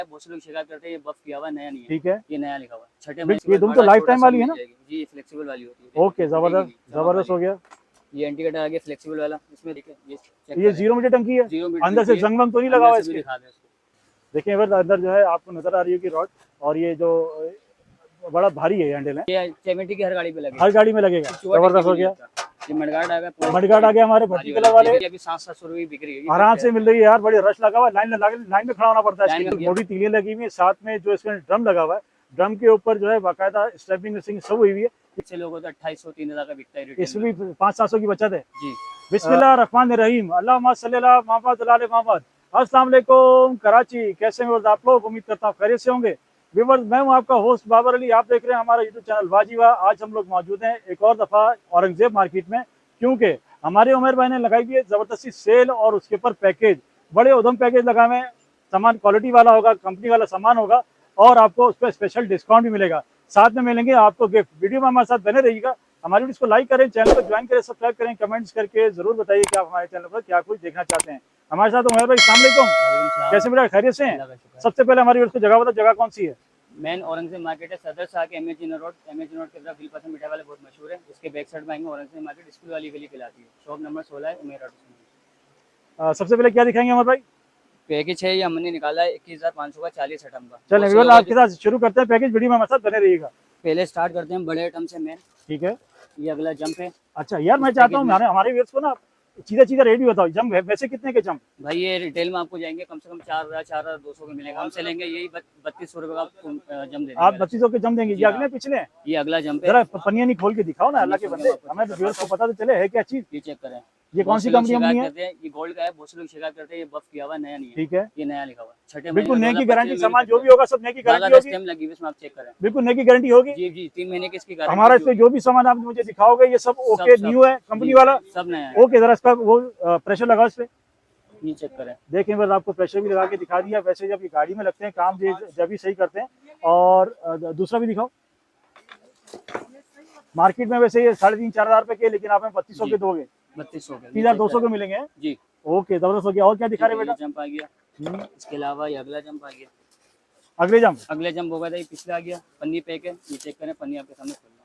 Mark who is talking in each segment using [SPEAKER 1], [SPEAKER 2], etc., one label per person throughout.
[SPEAKER 1] बहुत से लोग शिकायत करते हैं ये बफ किया हुआ नया नहीं है।
[SPEAKER 2] ठीक है,
[SPEAKER 1] ये नया लिखा हुआ है। छठे महीने
[SPEAKER 2] ये दुम तो लाइफ टाइम वाली है ना?
[SPEAKER 1] जी फ्लेक्सिबल वाली होती है।
[SPEAKER 2] ओके, जबरदस्त जबरदस्त हो गया।
[SPEAKER 1] ये इंडिकेटर आ गया फ्लेक्सिबल वाला, इसमें देखिए ये चेक
[SPEAKER 2] ये 0 मीटर टंकी है, अंदर से जंग वंग तो नहीं लगा हुआ इसके?
[SPEAKER 1] दिखा दें इसको।
[SPEAKER 2] देखिए अंदर जो है आपको नजर आ रही है कि रॉड, और ये जो बड़ा भारी है हैंडल है,
[SPEAKER 1] ये 70 की हर गाड़ी पे लगेगा,
[SPEAKER 2] हर गाड़ी में लगेगा। जबरदस्त हो गया।
[SPEAKER 1] ये मडगार्ड आ गया,
[SPEAKER 2] मडगार्ड आ गया हमारे भट्टी कलर वाले,
[SPEAKER 1] अभी 700 रुपए बिक रही है,
[SPEAKER 2] आराम से मिल रही है यार। बड़ी रश लगा हुआ है, लाइन में खड़ा होना पड़ता है। इसकी मोटी तीलियां लगी हुई है, साथ में जो इसमें ड्रम लगा हुआ है, ड्रम के ऊपर जो है बाकायदा स्टेपिंग सब हुई हुई है।
[SPEAKER 1] इससे लोगों को 2800 3000 का बिकता है,
[SPEAKER 2] इसमें भी 500-700 की बचत है
[SPEAKER 1] जी।
[SPEAKER 2] बिस्मिल्लाहिर्रहमानिर्रहीम, अल्लाहुम्मा सल्ली अला मुहम्मद व आले मोहम्मद। अस्सलाम वालेकुम कराची, कैसे हैं आप लोग? उम्मीद करता हूँ खैरियत से होंगे। व्यूअर्स, मैं हूँ आपका होस्ट बाबर अली, आप देख रहे हैं हमारा यूट्यूब चैनल वाजीवा। आज हम लोग मौजूद हैं एक और दफ़ा औरंगजेब मार्केट में, क्योंकि हमारे उमर भाई ने लगाई हुई है ज़बरदस्ती सेल और उसके ऊपर पैकेज, बड़े उधम पैकेज लगाए हुए हैं। सामान क्वालिटी वाला होगा, कंपनी वाला सामान होगा, और आपको उस पर स्पेशल डिस्काउंट भी मिलेगा, साथ में मिलेंगे आपको गिफ्ट। वीडियो में हमारे साथ बने रहिएगा, हमारी वीडियो को लाइक करें, चैनल को ज्वाइन करें, सब्सक्राइब करें, कमेंट्स करके जरूर बताइए कि आप हमारे चैनल पर क्या कुछ देखना चाहते हैं। हमारे साथ उमर भाई, अस्सलाम वालेकुम, कैसे मेरा खैरियत से हैं? सबसे पहले हमारी वीडियो को जगह बताओ, जगह कौन सी है?
[SPEAKER 1] मेन औरंगजेब मार्केट है, सदर से आके एमएजी रोड की तरफ दिलपसंद मिठाई वाले बहुत मशहूर है, इसके बैक साइड में आएंगे औरंगजेब मार्केट, स्कूल वाली गली कहलाती है, शॉप नंबर 16 है उमेर रोड।
[SPEAKER 2] सबसे पहले क्या दिखाएंगे उमर भाई?
[SPEAKER 1] पैकेज है ये हमने निकाला है 21,500 का 40 आइटम का।
[SPEAKER 2] चलिए आपके साथ शुरू करते हैं पैकेज, वीडियो में हमारे साथ बने रहिएगा।
[SPEAKER 1] पहले स्टार्ट करते हैं बड़े आइटम से मेन।
[SPEAKER 2] ठीक है,
[SPEAKER 1] ये अगला जंप है।
[SPEAKER 2] अच्छा यार, मैं चाहता हूँ हमारे व्यूअर्स को ना सीधा रेट भी बताओ, जंप वैसे कितने के जंप?
[SPEAKER 1] भाई ये रिटेल में आपको जाएंगे कम से कम 4,200 का मिलेगा, हमसे लेंगे यही 3200 रुपए का जंप देंगे।
[SPEAKER 2] आप 3200 के जंप देंगे? ये अगले पिछले?
[SPEAKER 1] ये अगला जंप है।
[SPEAKER 2] जरा पनिया नहीं खोल के दिखाओ ना, अल्लाह के बंदे, हमें तो व्यूअर्स को पता तो चले है क्या चीज।
[SPEAKER 1] ये चेक करें,
[SPEAKER 2] ये कौन सी कंपनी है?
[SPEAKER 1] ये गोल्ड का है, बहुत से लोग शिकायत करते हैं ये बफ किया हुआ नया नहीं है।
[SPEAKER 2] ठीक है,
[SPEAKER 1] ये नया लिखा हुआ है। छठे
[SPEAKER 2] बिल्कुल नए की गारंटी, सामान जो भी होगा सब नए की गारंटी होगी,
[SPEAKER 1] स्टैम्प लगी हुई इसमें, आप चेक करें,
[SPEAKER 2] बिल्कुल नए की गारंटी होगी।
[SPEAKER 1] जी जी, 3 महीने की इसकी गारंटी।
[SPEAKER 2] हमारा इसमें जो भी सामान आप मुझे दिखाओगे ये सब ओके न्यू है, कंपनी वाला
[SPEAKER 1] सब नया है।
[SPEAKER 2] ओके, जरा इसका वो प्रेशर लगाओ इस पे,
[SPEAKER 1] ये चेक करें।
[SPEAKER 2] देखें, बस आपको प्रेशर भी लगा के दिखा दिया। वैसे जब ये गाड़ी में लगते हैं काम जब भी सही करते हैं। और दूसरा भी दिखाओ। मार्केट में वैसे ये 3,500-4 हजार रुपए के, लेकिन आप हमें 3200 के दोगे?
[SPEAKER 1] 3200 के
[SPEAKER 2] 3,200 के मिलेंगे
[SPEAKER 1] जी।
[SPEAKER 2] ओके, जबरदस्त हो गया। और क्या दिखा रहे बेटा?
[SPEAKER 1] जंप आ गया, इसके अलावा ये अगला जंप आ गया।
[SPEAKER 2] अगले जंप
[SPEAKER 1] होगा था ये पिछला आ गया। पन्नी पैक है, ये चेक करें, पन्नी आपके सामने खोलना,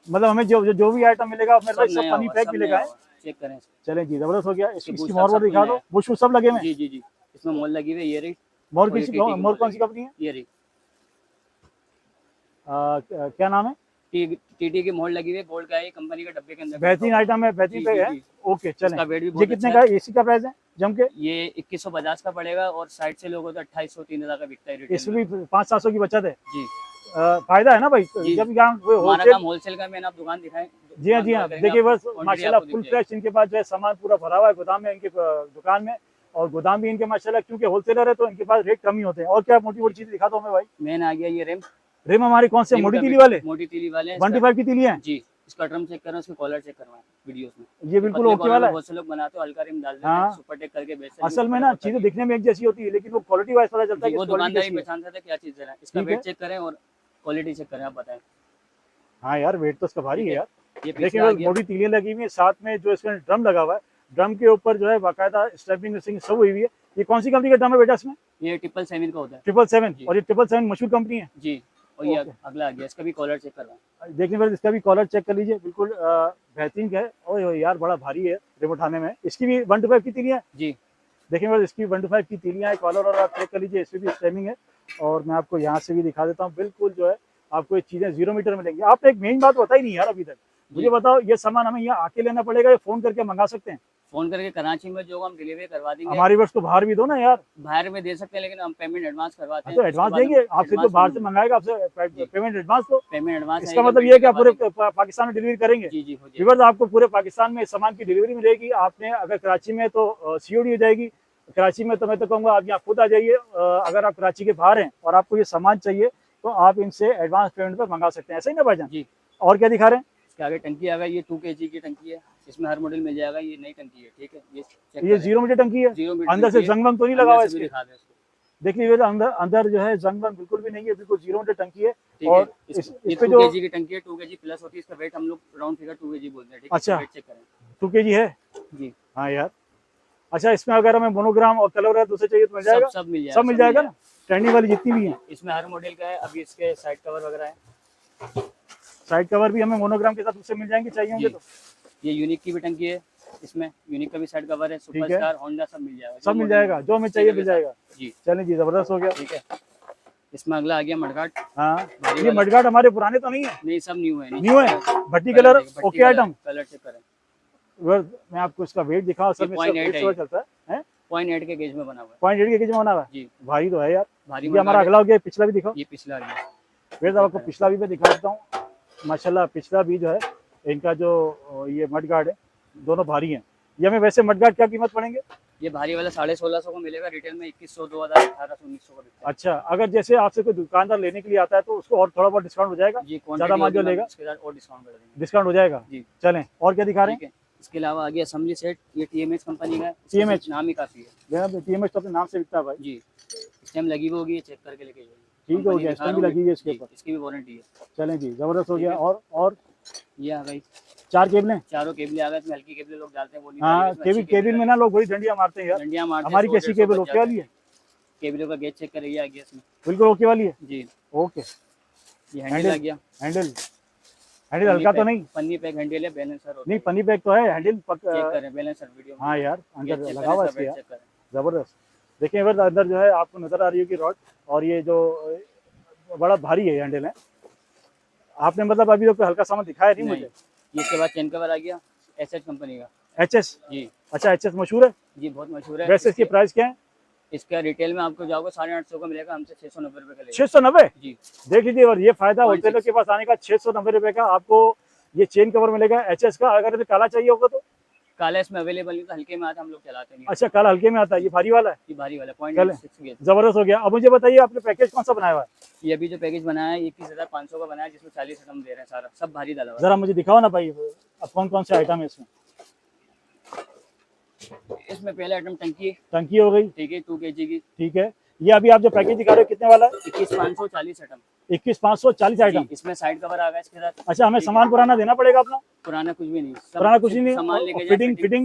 [SPEAKER 2] मतलब हमें जो भी आइटम मिलेगा मेरे पास सब पन्नी पैक मिलेगा,
[SPEAKER 1] चेक करें।
[SPEAKER 2] चले जी, जबरदस्त हो गया। इसकी मोर दिखा दो, बुश सब लगे हुए?
[SPEAKER 1] जी जी जी, इसमें मोल लगी हुई है। ये रही
[SPEAKER 2] मोर कौन सी कंपनी है?
[SPEAKER 1] ये रही,
[SPEAKER 2] क्या नाम है?
[SPEAKER 1] टीटी की मोहर लगी हुई है, गोल्ड का है, कंपनी का डब्बे के अंदर।
[SPEAKER 2] बेहतरीन आइटम है, बेहतरीन पे है। ओके चलें। ये कितने का? एसी का प्राइस है जम के?
[SPEAKER 1] ये 2150 का पड़ेगा, और साइड से लोगों तो 2800 3000 का बिकता है।
[SPEAKER 2] इसमें भी 500-700 की बचत है
[SPEAKER 1] जी।
[SPEAKER 2] फायदा है ना भाई, जब यहाँ
[SPEAKER 1] होलसेल का। मैंने आप दुकान दिखाएं।
[SPEAKER 2] जी हाँ जी हाँ, देखिए बस माशाल्लाह फुल फ्रेश इनके पास जो है सामान पूरा भरा हुआ है गोदाम में, इनके दुकान में, और गोदाम भी इनके माशाल्लाह, क्योंकि होलसेलर है तो इनके पास रेट कम ही होते हैं। और क्या मोटी चीज दिखा दो हमें भाई?
[SPEAKER 1] मैंने आ गया ये
[SPEAKER 2] रिम हमारी कौन से? मोटी तीली वाले?
[SPEAKER 1] मोटी तीली वाले
[SPEAKER 2] 125 की तीली है
[SPEAKER 1] जी। इसका ड्रम चेक करें, उसके कॉलर चेक करवाएं वीडियोस में।
[SPEAKER 2] ये बिल्कुल ओके वाला है।
[SPEAKER 1] बहुत से लोग बनाते हो हल्का रिम डाल देते हैं, सुपर टेक करके बेचते हैं।
[SPEAKER 2] असल में ना चीजें दिखने में एक जैसी होती है, लेकिन वो क्वालिटी वाइज पता चलता है
[SPEAKER 1] वो दुकानदारी पहचान सकते हैं क्या चीज है। इसका वेट चेक करें और क्वालिटी चेक करें, आप बताएं।
[SPEAKER 2] हाँ यार, वेट तो इसका भारी है यार। देखिए मोटी तीलियां लगी हुई है, साथ में जो इसमें ड्रम लगा हुआ है, ड्रम के ऊपर जो है बाकायदा स्टेपिंग सब हुई हुई है। ये कौन सी कंपनी का ड्रम है बेटा इसमें?
[SPEAKER 1] ये 777 का होता है।
[SPEAKER 2] 777, और ये 777 मशहूर कंपनी है
[SPEAKER 1] जी। और ये अगला आ गया, इसका भी कॉलर चेक करवाएं।
[SPEAKER 2] देखने पर इसका भी कॉलर चेक कर लीजिए, बिल्कुल बेहतरीन है। और यार बड़ा भारी है रिम उठाने में। इसकी भी 125 की तीलियां
[SPEAKER 1] जी।
[SPEAKER 2] देखने पर इसकी 125 की तीलियां है, कॉलर, और आप चेक कर लीजिए, इसमें भी स्टेमिंग है। और मैं आपको यहाँ से भी दिखा देता हूँ, बिल्कुल जो है आपको ये चीजें 0 मीटर में लेंगे। आप एक मेन बात बताई नहीं यार अभी तक, मुझे बताओ ये सामान हमें यहाँ आके लेना पड़ेगा या फोन करके मंगा सकते हैं?
[SPEAKER 1] फोन करके कराची में जो हम डिलीवरी करवा देंगे।
[SPEAKER 2] हमारी बस को बाहर भी दो ना यार।
[SPEAKER 1] बाहर में दे सकते हैं, लेकिन हम पेमेंट एडवांस करवाते हैं।
[SPEAKER 2] तो एडवांस देंगे आपसे, तो बाहर से मंगाएगा आपसे पेमेंट एडवांस दो।
[SPEAKER 1] पेमेंट एडवांस,
[SPEAKER 2] इसका मतलब ये है कि आप पूरे पाकिस्तान में डिलीवरी करेंगे?
[SPEAKER 1] जी जी।
[SPEAKER 2] व्यूअर्स, आपको पूरे पाकिस्तान में सामान की डिलीवरी मिलेगी। आपने अगर कराची में तो सीओडी हो जाएगी, कराची में तो मैं तो कहूँगा आप यहाँ खुद आ जाइए। अगर आप कराची के बाहर हैं और आपको ये सामान चाहिए तो आप इनसे एडवांस पेमेंट पर मंगा सकते हैं, ऐसा ही ना भाईजान जी? और क्या दिखा रहे हैं? इसके
[SPEAKER 1] आगे टंकी आ गई, ये 2 kg की टंकी है, इसमें हर मॉडल मिल जाएगा। ये नई टंकी है, ठीक है।
[SPEAKER 2] ये 0 मीटर टंकी है, अंदर से जंग वंग तो नहीं लगा हुआ इसके? देखिए अंदर जो है जंग वंग बिल्कुल भी नहीं है, बिल्कुल 0 मीटर टंकी है। और इस पे
[SPEAKER 1] 2 kg की टंकी है, 2 kg प्लस होती है। इसका वेट हम लोग राउंड फिगर 2 kg बोलते हैं, ठीक है।
[SPEAKER 2] अच्छा,
[SPEAKER 1] वेट चेक करें,
[SPEAKER 2] 2 kg है
[SPEAKER 1] जी।
[SPEAKER 2] हाँ यार। अच्छा, इसमें अगर हमें मोनोग्राम और कलर है दूसरे चाहिए तो मिल जाएगा?
[SPEAKER 1] सब मिल जाएगा,
[SPEAKER 2] सब मिल जाएगा ना? ट्रेंडिंग वाली जितनी भी हैं।
[SPEAKER 1] इसमें हर मॉडल का है। अभी इसके साइड कवर वगैरह है।
[SPEAKER 2] साइड कवर भी हमें मोनोग्राम के साथ उससे मिल जाएंगे, चाहिए होंगे
[SPEAKER 1] जी।
[SPEAKER 2] तो।
[SPEAKER 1] ये यूनिक की भी टंकी है। इसमें यूनिक का भी साइड कवर है।
[SPEAKER 2] ठीक है।
[SPEAKER 1] सुपरस्टार, होंडा सब मिल जाएगा।
[SPEAKER 2] सब मिल जाएगा, जो हमें चाहिए मिल जाएगा।
[SPEAKER 1] जी।
[SPEAKER 2] चलें जी, जबरदस्त हो गया।
[SPEAKER 1] ठीक है। इसमें अगला आ गया मडगार्ड।
[SPEAKER 2] हाँ,
[SPEAKER 1] भारी
[SPEAKER 2] ये
[SPEAKER 1] वाला।
[SPEAKER 2] मडगार्ड हमारे पुराने तो नहीं है?
[SPEAKER 1] नहीं, सब न्यू है।
[SPEAKER 2] न्यू है, भट्टी colour, okay item.
[SPEAKER 1] Colour check करें।
[SPEAKER 2] मैं आपको इसका वेट दिखाऊं, असल में इसका
[SPEAKER 1] 0.8
[SPEAKER 2] वेट
[SPEAKER 1] है
[SPEAKER 2] पता
[SPEAKER 1] ये।
[SPEAKER 2] चलता है।
[SPEAKER 1] 0.8 के गेज में बना हुआ है।
[SPEAKER 2] 0.8 के केजी में बना हुआ है।
[SPEAKER 1] जी।
[SPEAKER 2] भारी तो है यार।
[SPEAKER 1] भारी
[SPEAKER 2] ये हमारा
[SPEAKER 1] मडगार्ड
[SPEAKER 2] अगला हो गया, पिछला भी दिखाओ।
[SPEAKER 1] है। ये पिछला आ गया।
[SPEAKER 2] वेट आपको पिछला भी मैं दिखा देता हूँ। माशाल्लाह पिछला भी जो है इनका जो ये मडगार्ड है, दोनों भारी हैं। ये हमें वैसे मडगार्ड क्या कीमत पड़ेंगे?
[SPEAKER 1] ये भारी वाला 1650 को मिलेगा। रिटेल में 2100, 2000, 1800, 1900 को बिकता है।
[SPEAKER 2] अच्छा, अगर जैसे आपसे कोई दुकानदार लेने के लिए आता है तो उसको और थोड़ा बहुत डिस्काउंट हो जाएगा?
[SPEAKER 1] जी,
[SPEAKER 2] ज्यादा माल जो लेगा
[SPEAKER 1] उसके साथ और डिस्काउंट कर देंगे।
[SPEAKER 2] डिस्काउंट हो जाएगा।
[SPEAKER 1] जी।
[SPEAKER 2] चलें, और क्या दिखा रहे
[SPEAKER 1] ठीक है। इसके अलावा आ गया असेंबली सेट। ये TMH कंपनी का है।
[SPEAKER 2] TMH?
[SPEAKER 1] नाम ही काफी है।
[SPEAKER 2] हैं TMH तो अपने नाम से बिकता है भाई।
[SPEAKER 1] जी। स्टेम लगी हुई होगी, चेक करके लेके जाइए।
[SPEAKER 2] ठीक हो गया, स्टैम्प भी लगी हुई है इसके ऊपर।
[SPEAKER 1] इसकी भी वारंटी है।
[SPEAKER 2] चलें जी, जबरदस्त हो
[SPEAKER 1] ठीक
[SPEAKER 2] गया।
[SPEAKER 1] है।
[SPEAKER 2] और
[SPEAKER 1] ये आ गई
[SPEAKER 2] 4 केबलें।
[SPEAKER 1] चारों केबलें आ गई। इसमें हल्की केबलें लोग डालते हैं, वो नहीं
[SPEAKER 2] हाँ,
[SPEAKER 1] डाली। इसमें अच्छी
[SPEAKER 2] केबिल में ना लोग बड़ी डंडियां मारते हैं यार।
[SPEAKER 1] डंडियां मारते हैं।
[SPEAKER 2] हमारी
[SPEAKER 1] 100,
[SPEAKER 2] कैसी
[SPEAKER 1] 150
[SPEAKER 2] केबल,
[SPEAKER 1] बच
[SPEAKER 2] ओके
[SPEAKER 1] जाते
[SPEAKER 2] वाली
[SPEAKER 1] हैं।
[SPEAKER 2] है?
[SPEAKER 1] केबलों का गेज चेक करें। ये आ गया इसमें।
[SPEAKER 2] बिल्कुल ओके वाली है।
[SPEAKER 1] जी।
[SPEAKER 2] ओके।
[SPEAKER 1] ये हैंडल आ गया।
[SPEAKER 2] हैंडल हल्का तो नहीं?
[SPEAKER 1] पन्नी पैक हैंडल है, बैलेंसर होता है।
[SPEAKER 2] नहीं, पन्नी बैग तो है, हैंडल
[SPEAKER 1] चेक करें बैलेंसर वीडियो में।
[SPEAKER 2] हाँ यार,
[SPEAKER 1] गेज
[SPEAKER 2] अंदर
[SPEAKER 1] चेक
[SPEAKER 2] लगा हुआ है
[SPEAKER 1] करें,
[SPEAKER 2] इसके
[SPEAKER 1] सब
[SPEAKER 2] यार।
[SPEAKER 1] चेक करें।
[SPEAKER 2] जबरदस्त। देखिए इधर अंदर जो है आपको नजर आ रही होगी रॉड, और ये जो बड़ा भारी है हैंडल है। आपने मतलब अभी तो हल्का सामान दिखाया नहीं मुझे।
[SPEAKER 1] ये इसके बाद चेन कवर आ गया। एसएच कंपनी का।
[SPEAKER 2] HS?
[SPEAKER 1] जी।
[SPEAKER 2] अच्छा, HS मशहूर है।
[SPEAKER 1] जी, बहुत मशहूर है।
[SPEAKER 2] वैसे इसकी प्राइस क्या है?
[SPEAKER 1] इसका रिटेल में आपको जाओगे 850 का मिलेगा। हमसे 690 रुपए का लेगा।
[SPEAKER 2] 690?
[SPEAKER 1] जी।
[SPEAKER 2] देख लीजिए, और ये फायदा
[SPEAKER 1] 0.6
[SPEAKER 2] होलसेलर के पास आने का। 690 रुपए का आपको ये चेन कवर मिलेगा HS का। अगर इसे काला चाहिए होगा तो?
[SPEAKER 1] काला इसमें अवेलेबल नहीं था, हल्के में आता हम लोग चलाते नहीं।
[SPEAKER 2] अच्छा, काला हल्के में आता है। ये भारी वाला है।
[SPEAKER 1] ये भारी वाला
[SPEAKER 2] चलें।
[SPEAKER 1] 0.6 गेज।
[SPEAKER 2] जबरदस्त हो गया। अब मुझे बताइए आपने पैकेज कौन सा बनाया हुआ है?
[SPEAKER 1] ये अभी जो पैकेज बनाया है 21,500 का बनाया है, जिसमें 40 आइटम दे रहे हैं। सारा सब भारी डाला हुआ
[SPEAKER 2] जरा मुझे दिखाओ ना भाई, अब कौन कौन से आइटम है इसमें?
[SPEAKER 1] है। इसमें पहले आइटम टंकी,
[SPEAKER 2] टंकी हो गई।
[SPEAKER 1] ठीक है, 2 kg की।
[SPEAKER 2] ठीक है। ये अभी आप जो पैकेज दिखा रहे हो कितने वाला है?
[SPEAKER 1] 21,540 आइटम।
[SPEAKER 2] 21,540 आइटम।
[SPEAKER 1] जी, इसमें साइड कवर आ गया इसके साथ।
[SPEAKER 2] अच्छा, हमें सामान पुराना देना पड़ेगा अपना?
[SPEAKER 1] पुराना कुछ भी नहीं। सब
[SPEAKER 2] पुराना कुछ नहीं,
[SPEAKER 1] सामान लेके जाए।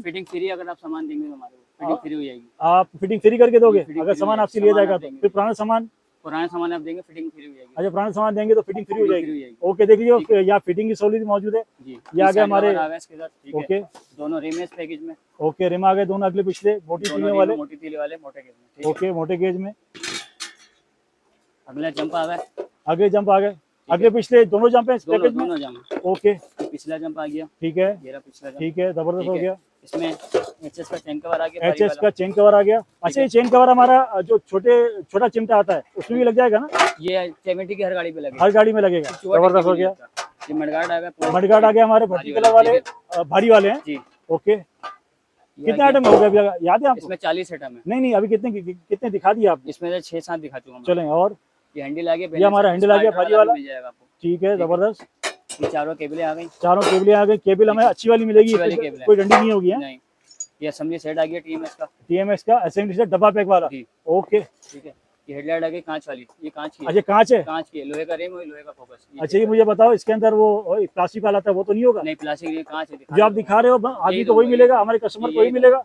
[SPEAKER 1] Fitting free. अगर आप सामान देंगे तो हमारे को फिटिंग फ्री हो जाएगी।
[SPEAKER 2] आप फिटिंग फ्री करके दोगे?
[SPEAKER 1] फिटिंग
[SPEAKER 2] अगर
[SPEAKER 1] फ्री
[SPEAKER 2] सामान
[SPEAKER 1] हो
[SPEAKER 2] आपसे
[SPEAKER 1] जाएगी।
[SPEAKER 2] लिया
[SPEAKER 1] सामान
[SPEAKER 2] जाएगा
[SPEAKER 1] आप
[SPEAKER 2] तो
[SPEAKER 1] देंगे।
[SPEAKER 2] फिर पुराना सामान?
[SPEAKER 1] पुराना सामान आप देंगे, फिटिंग फ्री हो जाएगी।
[SPEAKER 2] अच्छा, पुराना सामान देंगे तो फिटिंग फ्री हो
[SPEAKER 1] फिटिंग फ्री
[SPEAKER 2] जाएगी।
[SPEAKER 1] हो जाएगी।
[SPEAKER 2] ओके, देख लीजिए यहाँ फिटिंग की सहूलियत मौजूद है।
[SPEAKER 1] जी।
[SPEAKER 2] ये आ गया हमारे।
[SPEAKER 1] आ गया इसके साथ। ठीक है।
[SPEAKER 2] ओके।
[SPEAKER 1] दोनों रेमेस पैकेज में।
[SPEAKER 2] ओके, रिम आ गए दोनों अगले पिछले, मोटी तीलियों
[SPEAKER 1] दोनों
[SPEAKER 2] वाले।
[SPEAKER 1] मोटी तीली वाले मोटे गेज में। ठीक है।
[SPEAKER 2] ओके, मोटे गेज में।
[SPEAKER 1] अगला जंप आ गया।
[SPEAKER 2] आगे जंप आ गए, अगले पिछले दोनों जंप है इस
[SPEAKER 1] दोनों
[SPEAKER 2] पैकेज में।
[SPEAKER 1] दोनों जंप।
[SPEAKER 2] ओके,
[SPEAKER 1] पिछला जंप आ गया।
[SPEAKER 2] ठीक है।
[SPEAKER 1] ये रहा पिछला जंप।
[SPEAKER 2] ठीक है, जबरदस्त हो
[SPEAKER 1] ठीक है।
[SPEAKER 2] गया।
[SPEAKER 1] इसमें HS का चेन कवर आ गया। भारी
[SPEAKER 2] HS
[SPEAKER 1] वाला।
[SPEAKER 2] का चेन कवर आ गया। अच्छा, ये चेन कवर हमारा जो छोटा चिमटा आता है उसमें भी लग जाएगा ना?
[SPEAKER 1] ये 70 की हर गाड़ी पे लगेगा।
[SPEAKER 2] हर गाड़ी में लगेगा। जबरदस्त हो गया।
[SPEAKER 1] ये मडगार्ड आ गया।
[SPEAKER 2] मडगार्ड आ गया हमारे भट्टी कलर वाले, भारी वाले हैं।
[SPEAKER 1] जी।
[SPEAKER 2] ओके,
[SPEAKER 1] ये
[SPEAKER 2] कितने
[SPEAKER 1] आ
[SPEAKER 2] आइटम
[SPEAKER 1] गया।
[SPEAKER 2] हो गए अभी याद है आपको?
[SPEAKER 1] इसमें 40 आइटम है।
[SPEAKER 2] नहीं, अभी कितने दिखा दिए आपने?
[SPEAKER 1] इसमें से 6-7 दिखा चुका मैं।
[SPEAKER 2] चलें। और
[SPEAKER 1] ये हैंडल आ गया।
[SPEAKER 2] ये हमारा हैंडल आ गया, भारी वाला।
[SPEAKER 1] मिल जाएगा आपको।
[SPEAKER 2] ठीक है, जबरदस्त।
[SPEAKER 1] ये चारों केबलें आ गई।
[SPEAKER 2] चारों केबलें आ गई। केबल हमें अच्छी वाली मिलेगी,
[SPEAKER 1] अच्छी वाली केबल है।
[SPEAKER 2] कोई डंडी नहीं होगी?
[SPEAKER 1] नहीं। ये असेंबली सेट आ गया TMS का।
[SPEAKER 2] TMS का असेंबली सेट डब्बा पैक वाला।
[SPEAKER 1] जी।
[SPEAKER 2] ओके।
[SPEAKER 1] ठीक है। ये हेडलाइट आ गई कांच वाली। ये कांच की है।
[SPEAKER 2] अच्छा, कांच है।
[SPEAKER 1] कांच की है। लोहे का रिम और लोहे का फोकस।
[SPEAKER 2] अच्छा, ये मुझे बताओ इसके अंदर वो प्लास्टिक वाला था वो तो नहीं होगा?
[SPEAKER 1] नहीं, प्लास्टिक नहीं, कांच है।
[SPEAKER 2] जो आप दिखा रहे हो आदमी
[SPEAKER 1] यही
[SPEAKER 2] को वही
[SPEAKER 1] दूंगा,
[SPEAKER 2] मिलेगा,
[SPEAKER 1] यही
[SPEAKER 2] हमारे कस्टमर को
[SPEAKER 1] यही
[SPEAKER 2] वही मिलेगा।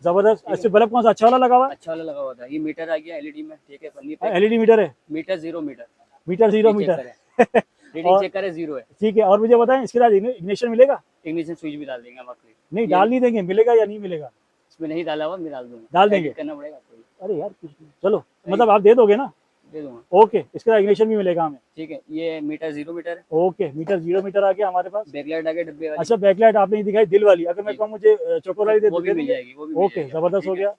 [SPEAKER 2] जबरदस्त। अच्छा, बल्ब कौन सा अच्छा वाला लगा हुआ है?
[SPEAKER 1] अच्छा वाला लगा हुआ था। ये मीटर आ गया LED में। ठीक है। पन्नी पे
[SPEAKER 2] LED मीटर है।
[SPEAKER 1] Meter 0 meter.
[SPEAKER 2] Meter 0
[SPEAKER 1] check
[SPEAKER 2] meter.
[SPEAKER 1] करें। रीडिंग
[SPEAKER 2] और-
[SPEAKER 1] चेक करें, 0 है।
[SPEAKER 2] ठीक है। और मुझे बताएं इसके साथ इग्निशन मिलेगा?
[SPEAKER 1] इग्निशन स्विच भी डाल देंगे हम आपके लिए।
[SPEAKER 2] नहीं, डाल नहीं देंगे, मिलेगा या नहीं मिलेगा?
[SPEAKER 1] इसमें नहीं डाला हुआ, मैं डाल दूंगा।
[SPEAKER 2] डाल देंगे।
[SPEAKER 1] एडिट करना पड़ेगा आपको।
[SPEAKER 2] अरे यार चलो, मतलब आप दे दोगे ना?
[SPEAKER 1] दे दूंगा।
[SPEAKER 2] ओके, इसके साथ इग्निशन भी मिलेगा हमें।
[SPEAKER 1] ठीक है। ये मीटर 0 मीटर है।
[SPEAKER 2] ओके, मीटर 0 मीटर आ गया हमारे पास।
[SPEAKER 1] बैकलाइट आ गया डब्बे वाली।
[SPEAKER 2] अच्छा, बैकलाइट आपने ये दिखाई दिल वाली, अगर मैं
[SPEAKER 1] जी।
[SPEAKER 2] कहूँ मुझे चोकोलाइट दे
[SPEAKER 1] वो भी
[SPEAKER 2] दे
[SPEAKER 1] मिल
[SPEAKER 2] देंगे?
[SPEAKER 1] जाएगी। वो भी मिल
[SPEAKER 2] ओके,
[SPEAKER 1] जाएगी।
[SPEAKER 2] जबरदस्त हो
[SPEAKER 1] ठीक है।
[SPEAKER 2] गया।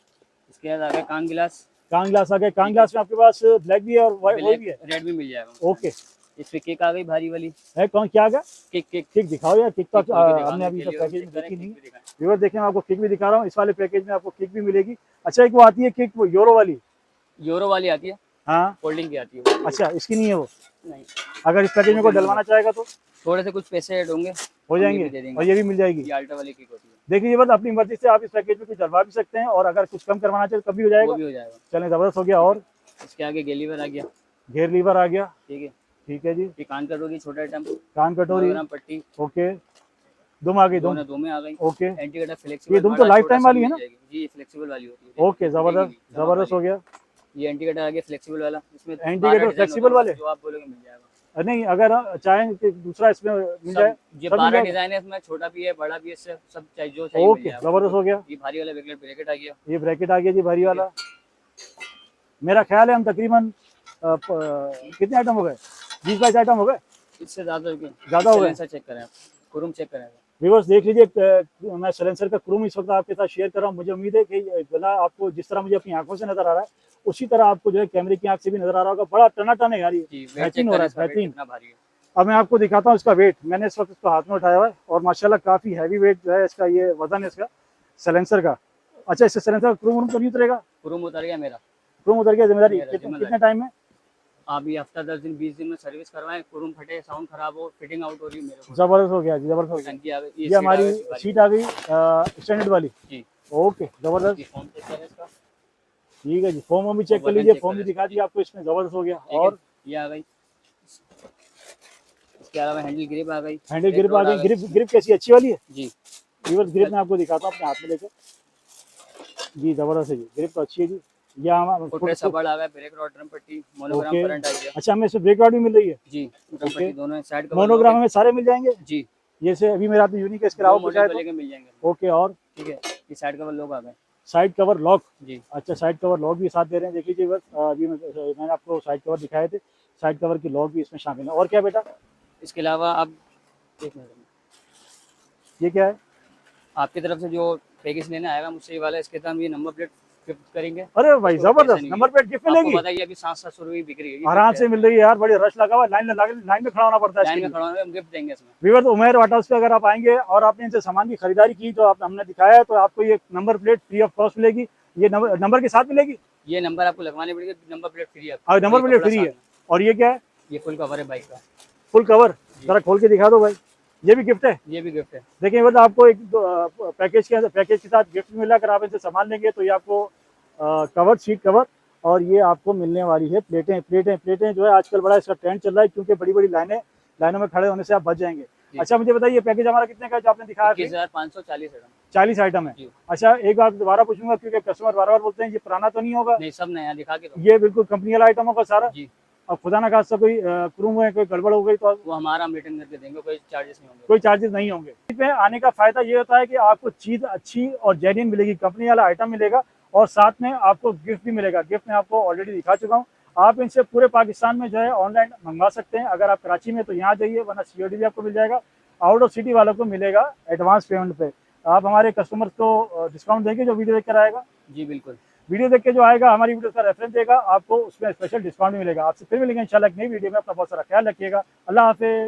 [SPEAKER 1] इसके बाद आ गया कान गिलास।
[SPEAKER 2] कान ग्लास आ गया। कान ग्लास में आपके पास ब्लैक भी है और व्हाइट भी है?
[SPEAKER 1] रेड भी मिल जाएगा।
[SPEAKER 2] ओके।
[SPEAKER 1] इसमें केक आ गई भारी वाली।
[SPEAKER 2] है कौन, क्या आ गया?
[SPEAKER 1] केक केक
[SPEAKER 2] किक दिखाओ यार, किक तो
[SPEAKER 1] केक खोल के दिखा
[SPEAKER 2] हमने
[SPEAKER 1] दूं,
[SPEAKER 2] अभी तक
[SPEAKER 1] केक
[SPEAKER 2] पैकेज
[SPEAKER 1] चेक
[SPEAKER 2] में
[SPEAKER 1] करें,
[SPEAKER 2] देखी
[SPEAKER 1] केक
[SPEAKER 2] नहीं।
[SPEAKER 1] भी दिखाएं।
[SPEAKER 2] व्यूअर देखें, मैं आपको किक भी दिखा रहा हूँ। इस वाले पैकेज में आपको किक भी मिलेगी। अच्छा, एक वो आती है किक, वो यूरो वाली।
[SPEAKER 1] यूरो वाली आती है।
[SPEAKER 2] हाँ,
[SPEAKER 1] फोल्डिंग की आती है।
[SPEAKER 2] अच्छा, इसकी नहीं है वो।
[SPEAKER 1] नहीं,
[SPEAKER 2] अगर इस पैकेज में कोई डलवाना चाहेगा तो
[SPEAKER 1] थोड़े से कुछ पैसे ऐड होंगे,
[SPEAKER 2] हो
[SPEAKER 1] हम ये
[SPEAKER 2] जाएंगे,
[SPEAKER 1] भी दे देंगे।
[SPEAKER 2] और ये भी मिल जाएगी।
[SPEAKER 1] ये अल्ट्रा वाली केक होती है।
[SPEAKER 2] देखिए, बस अपनी मर्जी से आप इस पैकेज में कुछ डलवा भी सकते हैं, और अगर कुछ कम करवाना चाहे तो कभी हो
[SPEAKER 1] वो
[SPEAKER 2] जाएगा।
[SPEAKER 1] भी हो जाएगा।
[SPEAKER 2] चलें, जबरदस्त हो गया। और
[SPEAKER 1] इसके आगे गेलीवर आ गया।
[SPEAKER 2] घेर लीवर आ गया।
[SPEAKER 1] ठीक है।
[SPEAKER 2] ठीक है जी।
[SPEAKER 1] ये कान कटोरी छोटा आइटम।
[SPEAKER 2] कान कटोरी।
[SPEAKER 1] मोनोग्राम पट्टी।
[SPEAKER 2] ओके, दुम आ गई, दुम।
[SPEAKER 1] दोनों दो में आ गई।
[SPEAKER 2] ओके,
[SPEAKER 1] एंटी कटा फ्लेक्सिबल।
[SPEAKER 2] ये दुम तो लाइफ टाइम वाली है ना?
[SPEAKER 1] जी, फ्लेक्सिबल वाली होती है।
[SPEAKER 2] ओके, जबरदस्त, जबरदस्त हो गया।
[SPEAKER 1] ये इंडिकेटर आ गया फ्लेक्सिबल वाला, इसमें
[SPEAKER 2] इंडिकेटर
[SPEAKER 1] 12 डिजाइन
[SPEAKER 2] फ्लेक्सिबल
[SPEAKER 1] होता है,
[SPEAKER 2] वाले?
[SPEAKER 1] जो आप बोलोगे मिल जाएगा।
[SPEAKER 2] नहीं, अगर चाहें कि दूसरा इसमें मिल जाए,
[SPEAKER 1] सब ये
[SPEAKER 2] सब मिल
[SPEAKER 1] 12
[SPEAKER 2] जाएगा?
[SPEAKER 1] डिजाइन है इसमें, छोटा भी है बड़ा भी है, सब चाहिए जो चाहिए मिल
[SPEAKER 2] ओके,
[SPEAKER 1] जाएगा।
[SPEAKER 2] जबरदस्त हो गया।
[SPEAKER 1] ये भारी वाला ब्रैकेट आ गया।
[SPEAKER 2] ये ब्रैकेट आ गया जी भारी
[SPEAKER 1] ठीक है।
[SPEAKER 2] वाला। मेरा ख्याल है हम तकरीबन कितने आइटम हो गए, 20-22 आइटम हो गए,
[SPEAKER 1] इससे ज्यादा हो गया।
[SPEAKER 2] ज़्यादा हो गए।
[SPEAKER 1] साइलेंसर चेक करें आप, क्रोम चेक करें।
[SPEAKER 2] व्यूअर्स देख लीजिए, मैं साइलेंसर का क्रोम इस वक्त आपके साथ शेयर कर रहा हूँ। मुझे उम्मीद है कि बना आपको जिस तरह मुझे अपनी आंखों से नजर आ रहा है, उसी तरह आपको जो है कैमरे की आंख से भी नजर आ रहा होगा। बड़ा टनाटन है यार, ये
[SPEAKER 1] जी, वेट
[SPEAKER 2] बेहतरीन
[SPEAKER 1] चेक
[SPEAKER 2] हो रहा
[SPEAKER 1] करें
[SPEAKER 2] है,
[SPEAKER 1] इसका, वेट
[SPEAKER 2] बेहतरीन।
[SPEAKER 1] कितना भारी है।
[SPEAKER 2] अब मैं आपको दिखाता हूँ इसका वेट। मैंने इस वक्त इसको हाथ में उठाया हुआ है और माशाल्लाह काफी हैवी वेट जो है इसका, ये वजन है इसका साइलेंसर का। अच्छा, इससे साइलेंसर का क्रोम तो नहीं उतरेगा?
[SPEAKER 1] क्रोम उतर गया मेरा।
[SPEAKER 2] क्रोम उतर गया, जिम्मेदारी
[SPEAKER 1] मेरा
[SPEAKER 2] कितने
[SPEAKER 1] जिम्मेदारी।
[SPEAKER 2] टाइम में?
[SPEAKER 1] आप ये हफ्ता 10 दिन 20 दिन में सर्विस करवाएं, क्रोम फटे, साउंड खराब हो, फिटिंग आउट हो रही है मेरे को।
[SPEAKER 2] जबरदस्त हो गया जी, जबरदस्त हो गया।
[SPEAKER 1] टंकी आ गई,
[SPEAKER 2] ये हमारी सीट आ गई स्टैंडर्ड वाली।
[SPEAKER 1] जी।
[SPEAKER 2] ओके, जबरदस्त।
[SPEAKER 1] ये फॉर्म चेक करें इसका।
[SPEAKER 2] ठीक है जी, फॉर्म भी चेक कर
[SPEAKER 1] वजन
[SPEAKER 2] लीजिए,
[SPEAKER 1] चेक
[SPEAKER 2] फॉर्म भी
[SPEAKER 1] करें
[SPEAKER 2] दिखा दिया आपको इसमें, जबरदस्त हो गया।
[SPEAKER 1] ठीक है,
[SPEAKER 2] और
[SPEAKER 1] ये आ गई। इसके अलावा हैंडल ग्रिप आ गई।
[SPEAKER 2] हैंडल
[SPEAKER 1] एक
[SPEAKER 2] ग्रिप आ
[SPEAKER 1] रॉड
[SPEAKER 2] गई। ग्रिप ग्रिप कैसी, अच्छी वाली है?
[SPEAKER 1] जी।
[SPEAKER 2] रिवर्स ग्रिप मैं आपको दिखाता हूँ अपने हाथ में लेकर। जी जबरदस्त है जी, ग्रिप तो अच्छी है जी। ये
[SPEAKER 1] फुटरेस्ट सपोर्ट आ गया, ब्रेक रॉड, ड्रम पट्टी, मोनोग्राम
[SPEAKER 2] ओके।
[SPEAKER 1] करंट आ गया।
[SPEAKER 2] अच्छा, हमें इसमें ब्रेक रॉड भी मिल रही है?
[SPEAKER 1] जी, ड्रम पट्टी दोनों है, साइड कवर
[SPEAKER 2] मोनोग्राम में सारे मिल जाएंगे?
[SPEAKER 1] जी।
[SPEAKER 2] जैसे अभी मेरे हाथ में यूनिक है, इसके
[SPEAKER 1] दो
[SPEAKER 2] अलावा कुछ
[SPEAKER 1] मॉडल
[SPEAKER 2] है
[SPEAKER 1] को
[SPEAKER 2] तो?
[SPEAKER 1] लेके मिल जाएंगे।
[SPEAKER 2] ओके, और
[SPEAKER 1] ठीक है, ये साइड कवर लोग आ गए।
[SPEAKER 2] Side cover lock?
[SPEAKER 1] जी।
[SPEAKER 2] अच्छा, साइड कवर लॉक भी साथ दे रहे हैं। देख लीजिए बस, अभी मैंने आपको साइड कवर दिखाए थे, साइड कवर की लॉक भी इसमें शामिल है। और क्या बेटा?
[SPEAKER 1] इसके अलावा आप एक मिनट,
[SPEAKER 2] ये क्या है?
[SPEAKER 1] आपकी तरफ से जो पैकेज लेना आएगा मुझसे, ये वाला, इसके साथ ये नंबर प्लेट गिफ्ट करेंगे।
[SPEAKER 2] अरे भाई
[SPEAKER 1] उसको
[SPEAKER 2] जबरदस्त,
[SPEAKER 1] पैसे नहीं
[SPEAKER 2] नंबर प्लेट गिफ्ट
[SPEAKER 1] आपको
[SPEAKER 2] मिलेगी?
[SPEAKER 1] बताइए, अभी 700 रुपये बिक रही है,
[SPEAKER 2] आराम से मिल रही है यार, बड़ी रश लगा हुआ है, लाइन में खड़ा होना पड़ता है
[SPEAKER 1] लाइन
[SPEAKER 2] इसके
[SPEAKER 1] में
[SPEAKER 2] लिए।
[SPEAKER 1] खड़ा होना, हम गिफ्ट देंगे इसमें।
[SPEAKER 2] विवर्स, उमेर वाटर हाउस पे अगर आप आएंगे और आपने इनसे सामान की खरीदारी की, तो आप हमने दिखाया है, तो आपको ये number plate free of cost मिलेगी। ये नंबर के साथ मिलेगी?
[SPEAKER 1] ये नंबर आपको लगवाने पड़ेगा, नंबर प्लेट फ्री है।
[SPEAKER 2] और नंबर प्लेट फ्री है। और ये क्या है?
[SPEAKER 1] ये फुल कवर है बाइक का।
[SPEAKER 2] फुल कवर जरा खोल के दिखा दो भाई, ये भी गिफ्ट है?
[SPEAKER 1] ये भी गिफ्ट है।
[SPEAKER 2] देखिए मतलब आपको एक पैकेज के साथ गिफ्ट मिला। अगर आप इनसे सामान लेंगे तो ये आपको कवर, सीट कवर, और ये आपको मिलने वाली है प्लेटें जो है आजकल बड़ा इसका ट्रेंड चल रहा है, क्योंकि बड़ी बड़ी लाइनों में खड़े होने से आप बच जाएंगे। अच्छा, मुझे बताइए पैकेज हमारा कितने का है जो आपने दिखाया?
[SPEAKER 1] 21,540 है।
[SPEAKER 2] 40 आइटम है। अच्छा, एक बार दोबारा पूछूंगा, क्योंकि कस्टमर बार बार बोलते हैं ये पुराना तो नहीं होगा?
[SPEAKER 1] नहीं, सब नया दिखा के।
[SPEAKER 2] ये बिल्कुल कंपनी वाला आइटम होगा सारा?
[SPEAKER 1] जी।
[SPEAKER 2] अब खुदा ना खास्ता कोई क्रूम है, कोई गड़बड़ हो गई तो
[SPEAKER 1] वो हमारा हम रिटर्न करके देंगे, कोई चार्जेस नहीं होंगे।
[SPEAKER 2] कोई चार्जेस नहीं होंगे। पे आने का फायदा ये होता है कि आपको चीज अच्छी और जेन्युइन मिलेगी, कंपनी वाला आइटम मिलेगा, और साथ में आपको गिफ्ट भी मिलेगा। गिफ्ट मैं आपको ऑलरेडी दिखा चुका हूँ। आप इनसे पूरे पाकिस्तान में जो है ऑनलाइन मंगवा सकते हैं। अगर आप कराची में तो यहाँ जाइए, वरना COD भी आपको मिल जाएगा। आउट ऑफ सिटी वालों को मिलेगा एडवांस पेमेंट पे। आप हमारे कस्टमर्स को डिस्काउंट देंगे जो वीडियो देख कर आएगा?
[SPEAKER 1] जी बिल्कुल।
[SPEAKER 2] वीडियो देख के जो आएगा, हमारी वीडियो का रेफरेंस देगा, आपको उसमें स्पेशल डिस्काउंट भी मिलेगा। आपसे फिर मिलेंगे इंशाल्लाह एक नई वीडियो में। अपना बहुत सारा ख्याल रखिएगा। अल्लाह हाफिज़।